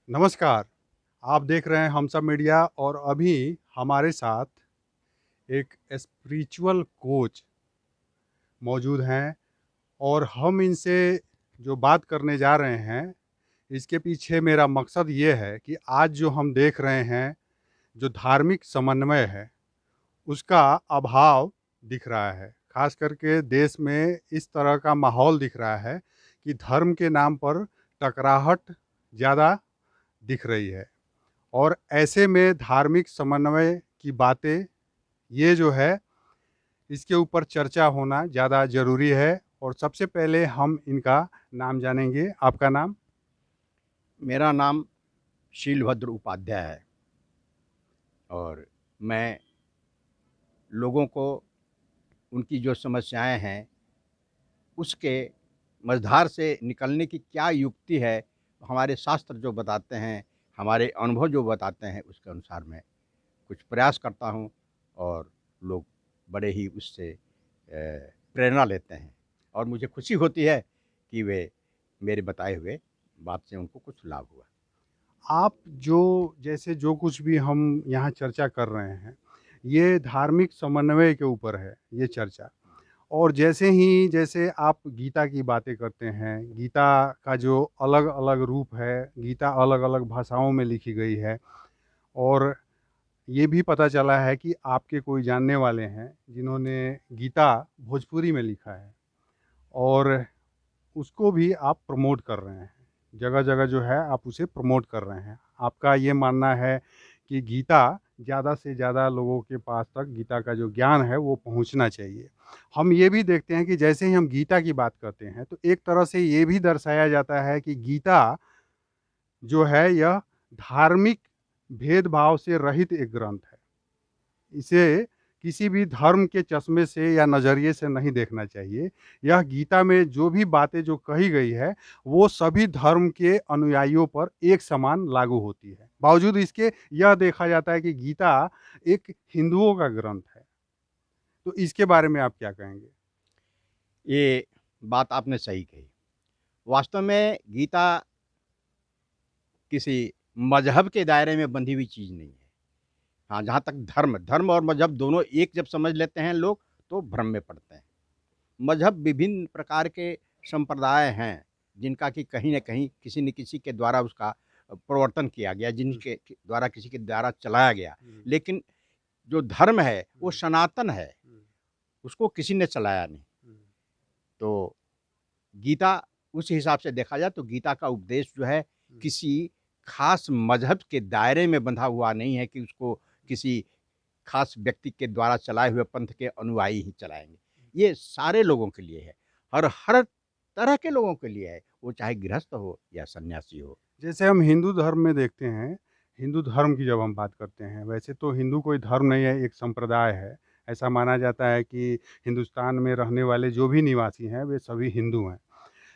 नमस्कार, आप देख रहे हैं हम सब मीडिया और अभी हमारे साथ एक स्पिरिचुअल कोच मौजूद हैं और हम इनसे जो बात करने जा रहे हैं, इसके पीछे मेरा मकसद ये है कि आज जो हम देख रहे हैं, जो धार्मिक समन्वय है, उसका अभाव दिख रहा है। ख़ास करके देश में इस तरह का माहौल दिख रहा है कि धर्म के नाम पर टकराहट ज़्यादा दिख रही है। और ऐसे में धार्मिक समन्वय की बातें ये जो है इसके ऊपर चर्चा होना ज़्यादा ज़रूरी है और सबसे पहले हम इनका नाम जानेंगे। आपका नाम? मेरा नाम शीलभद्र उपाध्याय है और मैं लोगों को उनकी जो समस्याएं हैं उसके मझधार से निकलने की क्या युक्ति है, हमारे शास्त्र जो बताते हैं, हमारे अनुभव जो बताते हैं, उसके अनुसार मैं कुछ प्रयास करता हूं और लोग बड़े ही उससे प्रेरणा लेते हैं और मुझे खुशी होती है कि वे मेरे बताए हुए बात से उनको कुछ लाभ हुआ। आप जो कुछ भी हम यहाँ चर्चा कर रहे हैं, ये धार्मिक समन्वय के ऊपर है, ये चर्चा। और जैसे आप गीता की बातें करते हैं, गीता का जो अलग-अलग रूप है, गीता अलग-अलग भाषाओं में लिखी गई है और ये भी पता चला है कि आपके कोई जानने वाले हैं, जिन्होंने गीता भोजपुरी में लिखा है और उसको भी आप प्रमोट कर रहे हैं। जगह-जगह जो है आप उसे प्रमोट कर रहे हैं। आपका ये मानना है कि गीता ज़्यादा से ज़्यादा लोगों के पास तक गीता का जो ज्ञान है वो पहुँचना चाहिए। हम ये भी देखते हैं कि जैसे ही हम गीता की बात करते हैं, तो एक तरह से ये भी दर्शाया जाता है कि गीता जो है यह धार्मिक भेदभाव से रहित एक ग्रंथ है। इसे किसी भी धर्म के चश्मे से या नज़रिए से नहीं देखना चाहिए। यह गीता में जो भी बातें जो कही गई है, वो सभी धर्म के अनुयायियों पर एक समान लागू होती है। बावजूद इसके यह देखा जाता है कि गीता एक हिंदुओं का ग्रंथ है। तो इसके बारे में आप क्या कहेंगे? ये बात आपने सही कही। वास्तव में गीता किसी मज़हब के दायरे में बंधी हुई चीज़ नहीं है। हाँ, जहाँ तक धर्म और मज़हब दोनों एक जब समझ लेते हैं लोग, तो भ्रम में पड़ते हैं। मज़हब विभिन्न प्रकार के संप्रदाय हैं, जिनका कि कहीं न कहीं किसी न किसी के द्वारा उसका प्रवर्तन किया गया, हुँ, जिनके के द्वारा किसी के द्वारा चलाया गया। हुँ, लेकिन जो धर्म है, वो हुँ, सनातन है, हुँ, उसको किसी ने चलाया नहीं। हुँ, तो गीता उस हिसाब से देखा जाए तो गीता का उपदेश जो है हुँ। किसी खास मज़हब के दायरे में बंधा हुआ नहीं है कि उसको किसी खास व्यक्ति के द्वारा चलाए हुए पंथ के अनुयायी ही चलाएँगे। ये सारे लोगों के लिए है और हर तरह के लोगों के लिए है, वो चाहे गृहस्थ हो या सन्यासी हो। जैसे हम हिंदू धर्म में देखते हैं, हिंदू धर्म की जब हम बात करते हैं, वैसे तो हिंदू कोई धर्म नहीं है, एक संप्रदाय है। ऐसा माना जाता है कि हिंदुस्तान में रहने वाले जो भी निवासी हैं, वे सभी हिंदू हैं।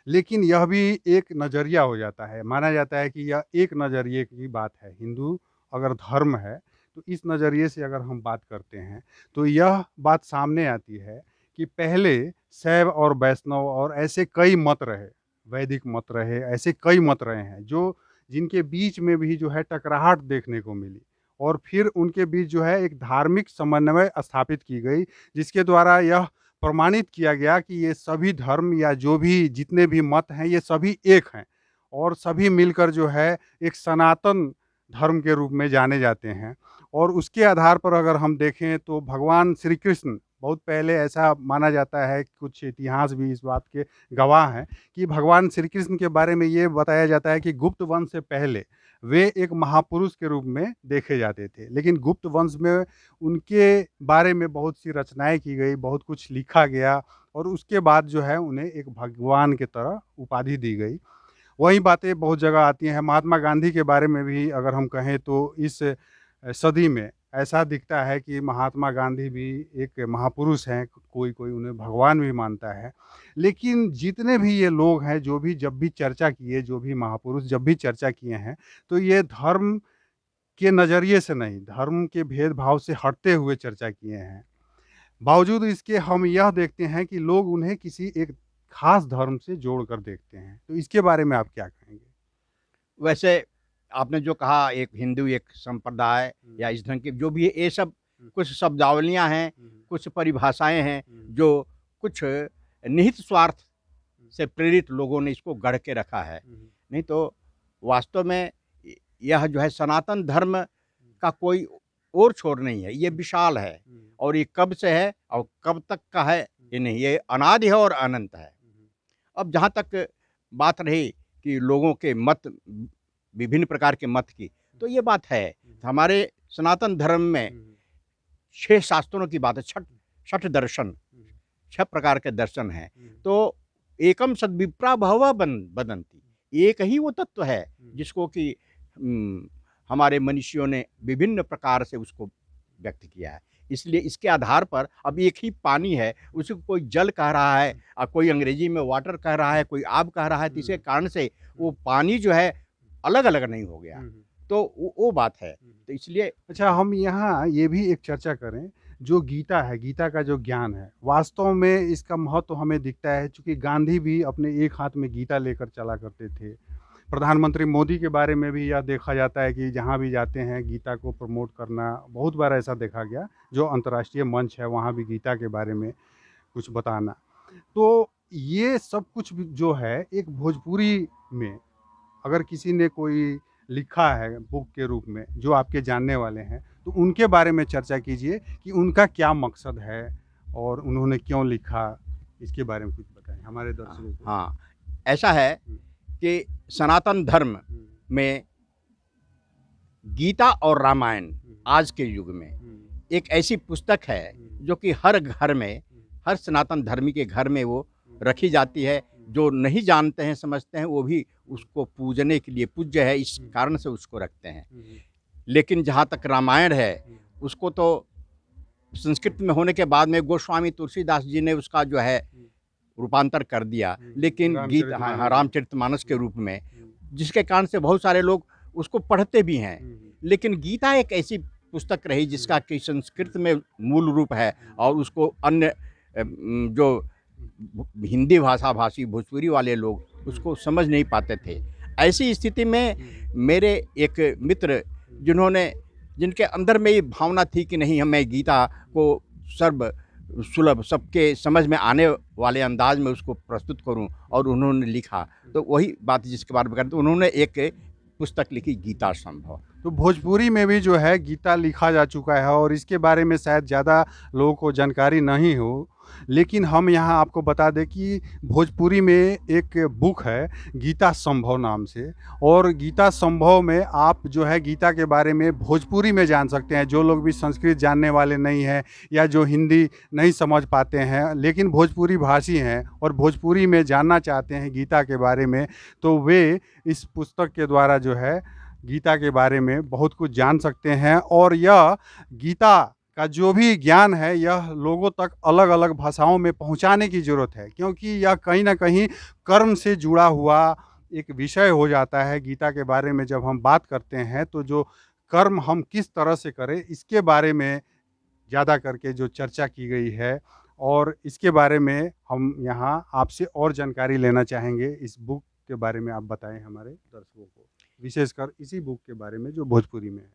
लेकिन यह भी एक नज़रिया हो जाता है, माना जाता है कि यह एक नज़रिए की बात है। हिंदू अगर धर्म है, तो इस नज़रिए से अगर हम बात करते हैं, तो यह बात सामने आती है कि पहले शैव और वैष्णव और ऐसे कई मत रहे, वैदिक मत रहे, ऐसे कई मत रहे हैं, जो जिनके बीच में भी जो है टकराहट देखने को मिली और फिर उनके बीच जो है एक धार्मिक समन्वय स्थापित की गई, जिसके द्वारा यह प्रमाणित किया गया कि ये सभी धर्म या जो भी जितने भी मत हैं, ये सभी एक हैं और सभी मिलकर जो है एक सनातन धर्म के रूप में जाने जाते हैं। और उसके आधार पर अगर हम देखें तो भगवान श्री कृष्ण बहुत पहले ऐसा माना जाता है, कुछ इतिहास भी इस बात के गवाह हैं कि भगवान श्री कृष्ण के बारे में ये बताया जाता है कि गुप्त वंश से पहले वे एक महापुरुष के रूप में देखे जाते थे। लेकिन गुप्त वंश में उनके बारे में बहुत सी रचनाएँ की गई, बहुत कुछ लिखा गया और उसके बाद जो है उन्हें एक भगवान की तरह उपाधि दी गई। वही बातें बहुत जगह आती हैं। महात्मा गांधी के बारे में भी अगर हम कहें तो इस सदी में ऐसा दिखता है कि महात्मा गांधी भी एक महापुरुष हैं, कोई-कोई उन्हें भगवान भी मानता है। लेकिन जितने भी ये लोग हैं, जो भी जब भी चर्चा किए, जो भी महापुरुष जब भी चर्चा किए हैं, तो ये धर्म के नज़रिए से नहीं, धर्म के भेदभाव से हटते हुए चर्चा किए हैं। बावजूद इसके हम यह देखते हैं कि लोग उन्हें किसी एक ख़ास धर्म से जोड़कर देखते हैं। तो इसके बारे में आप क्या कहेंगे? वैसे आपने जो कहा एक हिंदू एक संप्रदाय या इस ढंग के जो भी है, ये सब कुछ शब्दावलियाँ हैं, कुछ परिभाषाएँ हैं जो कुछ निहित स्वार्थ से प्रेरित लोगों ने इसको गढ़ के रखा है। नहीं तो वास्तव में यह जो है सनातन धर्म का कोई और छोर नहीं है, ये विशाल है और ये कब से है और कब तक का है ये नहीं, ये अनादि है और अनंत है। अब जहाँ तक बात रही कि लोगों के मत, विभिन्न प्रकार के मत की, तो ये बात है हमारे सनातन धर्म में 6 शास्त्रों की बात है, छठ दर्शन, 6 प्रकार के दर्शन हैं। तो एकम सद्विप्रा बहवः वदन्ति, एक ही वो तत्व है जिसको कि हमारे मनीषियों ने विभिन्न प्रकार से उसको व्यक्त किया है। इसलिए इसके आधार पर अब एक ही पानी है, उसी को कोई जल कह रहा है और कोई अंग्रेजी में वाटर कह रहा है, कोई आब कह रहा है, तो इसके कारण से वो पानी जो है अलग अलग नहीं हो गया। तो वो बात है। तो इसलिए अच्छा, हम यहाँ ये भी एक चर्चा करें, जो गीता है, गीता का जो ज्ञान है, वास्तव में इसका महत्व हमें दिखता है, चूँकि गांधी भी अपने एक हाथ में गीता लेकर चला करते थे। प्रधानमंत्री मोदी के बारे में भी यह देखा जाता है कि जहाँ भी जाते हैं गीता को प्रमोट करना, बहुत बार ऐसा देखा गया, जो अंतर्राष्ट्रीय मंच है वहाँ भी गीता के बारे में कुछ बताना। तो ये सब कुछ भी जो है एक भोजपुरी में अगर किसी ने कोई लिखा है बुक के रूप में, जो आपके जानने वाले हैं, तो उनके बारे में चर्चा कीजिए कि उनका क्या मकसद है और उन्होंने क्यों लिखा, इसके बारे में कुछ बताएं हमारे दर्शकों को। हाँ, ऐसा है कि सनातन धर्म में गीता और रामायण आज के युग में एक ऐसी पुस्तक है जो कि हर घर में, हर सनातन धर्मी के घर में वो रखी जाती है। जो नहीं जानते हैं, समझते हैं, वो भी उसको पूजने के लिए पूज्य है, इस कारण से उसको रखते हैं। लेकिन जहाँ तक रामायण है, उसको तो संस्कृत में होने के बाद में गोस्वामी तुलसीदास जी ने उसका जो है रूपांतर कर दिया, लेकिन गीता रामचरितमानस के रूप में, जिसके कारण से बहुत सारे लोग उसको पढ़ते भी हैं। लेकिन गीता एक ऐसी पुस्तक रही जिसका कि संस्कृत में मूल रूप है और उसको अन्य जो हिंदी भाषा भाषी भोजपुरी वाले लोग उसको समझ नहीं पाते थे। ऐसी स्थिति में मेरे एक मित्र जिनके अंदर में ये भावना थी कि नहीं, मैं गीता को सर्व सुलभ सबके समझ में आने वाले अंदाज में उसको प्रस्तुत करूं, और उन्होंने लिखा। तो वही बात जिसके बारे में करते, उन्होंने एक पुस्तक लिखी गीता संभव। तो भोजपुरी में भी जो है गीता लिखा जा चुका है और इसके बारे में शायद ज़्यादा लोगों को जानकारी नहीं हो, लेकिन हम यहाँ आपको बता दें कि भोजपुरी में एक बुक है गीता संभव नाम से, और गीता संभव में आप जो है गीता के बारे में भोजपुरी में जान सकते हैं। जो लोग भी संस्कृत जानने वाले नहीं हैं या जो हिंदी नहीं समझ पाते हैं लेकिन भोजपुरी भाषी हैं और भोजपुरी में जानना चाहते हैं गीता के बारे में, तो वे इस पुस्तक के द्वारा जो है गीता के बारे में बहुत कुछ जान सकते हैं। और यह गीता का जो भी ज्ञान है यह लोगों तक अलग अलग भाषाओं में पहुंचाने की ज़रूरत है, क्योंकि यह कहीं ना कहीं कर्म से जुड़ा हुआ एक विषय हो जाता है। गीता के बारे में जब हम बात करते हैं तो जो कर्म हम किस तरह से करें इसके बारे में ज़्यादा करके जो चर्चा की गई है, और इसके बारे में हम यहाँ आपसे और जानकारी लेना चाहेंगे। इस बुक के बारे में आप बताएं हमारे दर्शकों को, विशेषकर इसी बुक के बारे में जो भोजपुरी में है।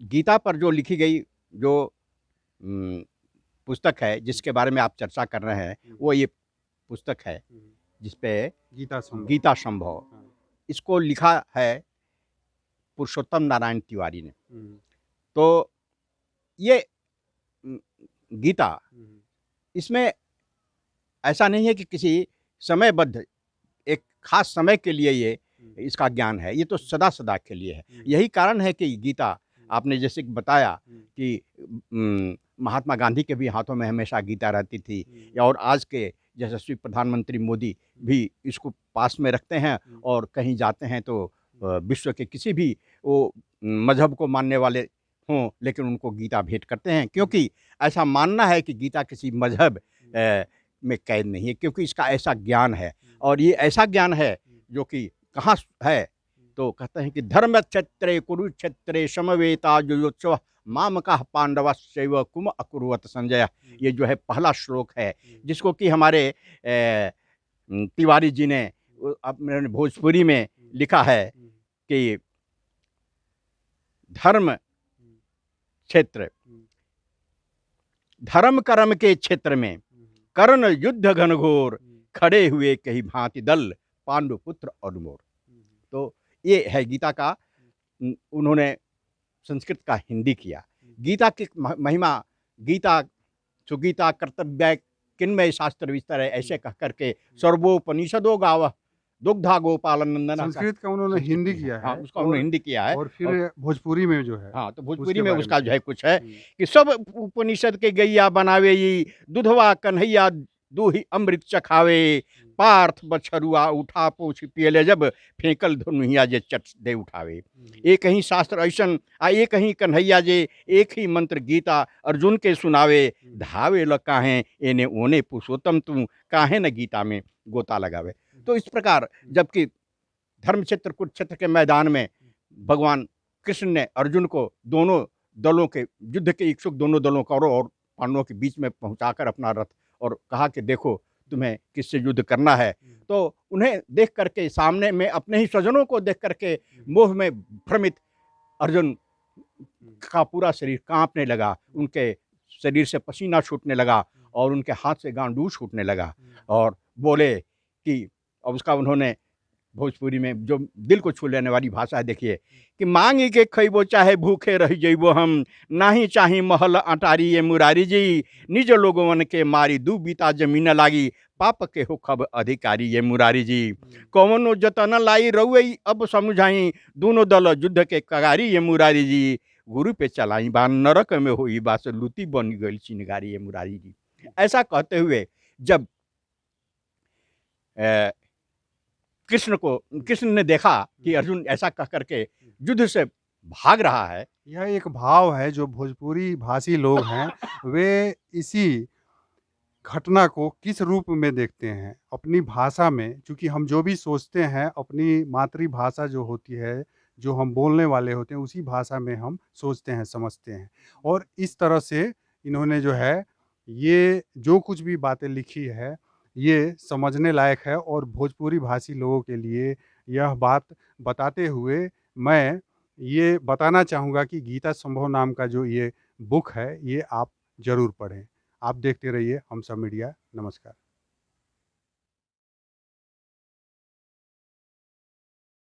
गीता पर जो लिखी गई जो पुस्तक है जिसके बारे में आप चर्चा कर रहे हैं, वो ये पुस्तक है जिसपे गीता संभव, इसको लिखा है पुरुषोत्तम नारायण तिवारी ने। तो ये गीता, इसमें ऐसा नहीं है कि किसी समयबद्ध एक खास समय के लिए ये इसका ज्ञान है, ये तो सदा सदा के लिए है। यही कारण है कि गीता, आपने जैसे बताया कि महात्मा गांधी के भी हाथों में हमेशा गीता रहती थी, और आज के यशस्वी प्रधानमंत्री मोदी भी इसको पास में रखते हैं, और कहीं जाते हैं तो विश्व के किसी भी वो मजहब को मानने वाले हों लेकिन उनको गीता भेंट करते हैं, क्योंकि ऐसा मानना है कि गीता किसी मजहब में कैद नहीं है, क्योंकि इसका ऐसा ज्ञान है। और ये ऐसा ज्ञान है जो कि कहाँ है, तो कहते हैं कि धर्म क्षेत्रे कुरुक्षेत्रे समवेता युयोत्सव मामका पांडवश्चैव कुम अकुर्वत संजय। ये जो है पहला श्लोक है जिसको कि हमारे तिवारी जी ने अपने भोजपुरी में लिखा है कि धर्म क्षेत्र, धर्म कर्म के क्षेत्र में कर्ण युद्ध घनघोर, खड़े हुए कही भांति दल, पांडु पुत्र और मोर। तो ये है गीता का, उन्होंने संस्कृत का हिंदी किया। गीता की महिमा, गीता सुगीता कर्तव्य किन्मय शास्त्र विस्तार है, ऐसे कह करके सर्वोपनिषदो गावः दुग्धा गोपाल नंदन। संस्कृत का उन्होंने हिंदी किया है। हाँ, उसका उन्होंने हिंदी किया है। और फिर भोजपुरी में जो है, हाँ, तो भोजपुरी उसके में बारे उसका में। जो है कुछ है कि सब उपनिषद के गैया बनावे ई, दुधवा कन्हैया दूही अमृत चखावे, पार्थ बछरुआ उठा पोछ पियले जब, फेंकल धनुहिया जे चट दे उठावे। एक ही शास्त्र ऐसन आ एक ही कन्हैया जे, एक ही मंत्र गीता अर्जुन के सुनावे, धावे ल काहे एने ओने पुरुषोत्तम तू, काहे न गीता में गोता लगावे। तो इस प्रकार जबकि धर्म क्षेत्र कुरुक्षेत्र के मैदान में भगवान कृष्ण ने अर्जुन को दोनों दलों के युद्ध के इच्छुक दोनों दलों कौरव और पांडवों के बीच में पहुंचाकर अपना रथ और कहा कि देखो तुम्हें किससे युद्ध करना है। तो उन्हें देख करके, सामने में अपने ही स्वजनों को देख करके मोह में भ्रमित अर्जुन का पूरा शरीर कांपने लगा, उनके शरीर से पसीना छूटने लगा और उनके हाथ से गांडू छूटने लगा और बोले कि, अब उसका उन्होंने भोजपुरी में जो दिल को छू लेने वाली भाषा है, देखिए कि मांगी के खइबो चाहे भूखे रह जइबो हम, नाही चाही महल अटारी ये मुरारी जी, निज लोगवन के मारी दू बीता जमीन लागी, पाप के हो खब अधिकारी ये मुरारी जी, कौनो जतन लाई रउई अब समझाई, दोनों दल युद्ध के कगारी ये मुरारी जी, गुरु पे चलाई बान नरक में हुई बास लुती बन गई चिनगारी ये मुरारी जी। ऐसा कहते हुए जब कृष्ण ने देखा कि अर्जुन ऐसा कह करके युद्ध से भाग रहा है। यह एक भाव है जो भोजपुरी भाषी लोग हैं वे इसी घटना को किस रूप में देखते हैं अपनी भाषा में, क्योंकि हम जो भी सोचते हैं अपनी मातृभाषा जो होती है, जो हम बोलने वाले होते हैं, उसी भाषा में हम सोचते हैं, समझते हैं। और इस तरह से इन्होंने जो है ये जो कुछ भी बातें लिखी है ये समझने लायक है। और भोजपुरी भाषी लोगों के लिए यह बात बताते हुए मैं ये बताना चाहूँगा कि गीता संभव नाम का जो ये बुक है ये आप ज़रूर पढ़ें। आप देखते रहिए हम सब मीडिया। नमस्कार।